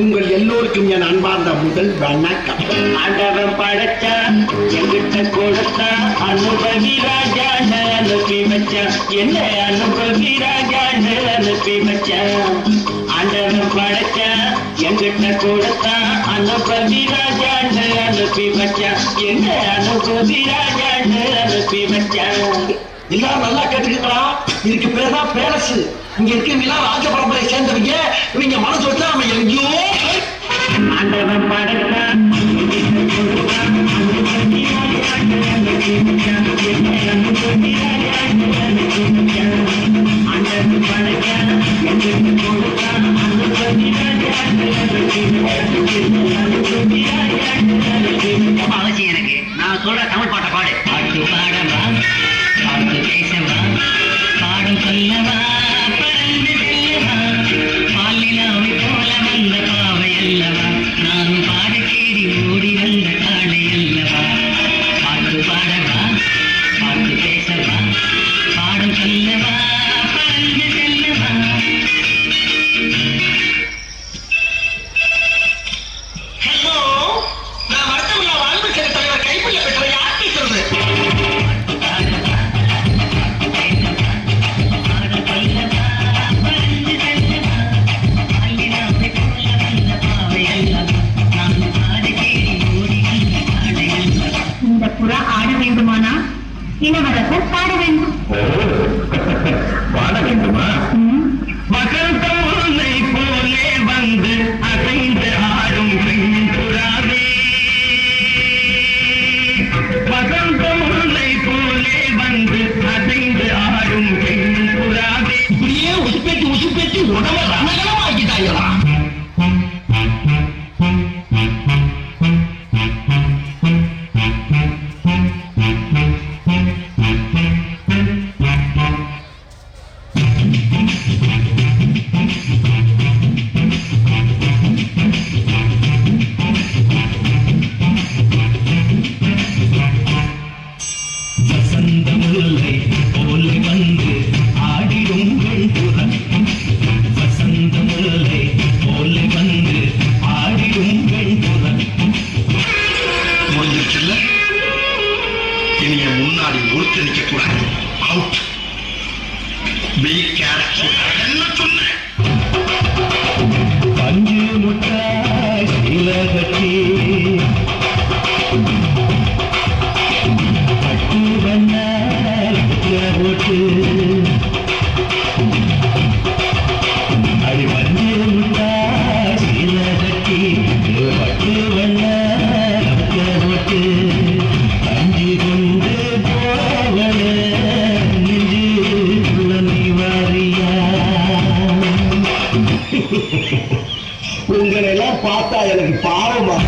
உங்கள் எல்லோருக்கும் என் அன்பார்ந்த முதல் வணக்கம். ஆண்டவன் படைச்சா எங்கிட்ட கொடுத்தா அனுபவி ராஜா அனுப்பி வச்சான். என்ன அனுபவி ராஜா அனுப்பி வச்சான். ஆண்டவன் படைச்சா எங்கிட்ட கொடுத்தா அனுபவி ராஜா அனுப்பி வச்சான். என்ன அனுபவி ராஜா அனுப்பி வச்சான். எல்லாரும் நல்லா கேட்டுக்கிறா. இதுக்கு பேர்தான் பேலஸ். இங்க இருக்கீங்களா ராஜ பரம்பரை சேர்ந்தவங்க. இவங்க மனசு வச்சா நம்ம எங்கேயோ. ஆண்டவன் படைச்சா அவசியம் எனக்கு. நான் சொல்ற தமிழ் பாட்டை பாடு. பாட்டு பாடவா, பாட்டு பேசவா, பாடும் சொல்லவா, பறந்து செல்லவா, பாலிலாவை போல வந்த பாவை அல்லவா, நான் பாட தேடி ஓடி வந்த காளை அல்லவா. பாட்டு பாடவா, பாட்டு பேசவா, பாடும் சொல்லவா, பறந்து செல்லவா. ஹலோ, நான் வடக்கமில்ல வாழ்வு சில தலைவர் கைப்பிள்ள பெற்ற யார் பேசுறது? இந்த புறா ஆட வேண்டுமானா இளவரசர் பாட வேண்டும். பாட வேண்டுமா? வசந்த முல்லை போலே வந்து அசைந்து ஆடும் பெண் புறாவே. வசந்த முல்லை போலே வந்து அசைந்து ஆடும் பெண் புறாவே. இப்படியே உசுப்பேத்தி உடம்ப ரணகலமாக்கிட்டாங்களா? வசந்த முல்லை போலே வந்து ஆடிடும் பெண் புறா. வசந்த முல்லை போலே வந்து ஆடிடும் பெண் புறா. முடிஞ்சிருச்சுல்ல? இனி என் முன்னாடி ஒருத்தர் நிக்க கூடாது. அவுட். Be careful. என்ன சொன்னேன்? பஞ்சு முட்டாய் இலகட்டி பட்டு வண்ண ஓட்டு அடி பஞ்சு முட்டாய் இலகட்டி பட்டு வண்ண ஓட்டு அஞ்சு கொண்டு போவன நெஞ்சு நீ வாரியா. உங்களை எல்லாம் பார்த்தா எனக்கு பாவமா.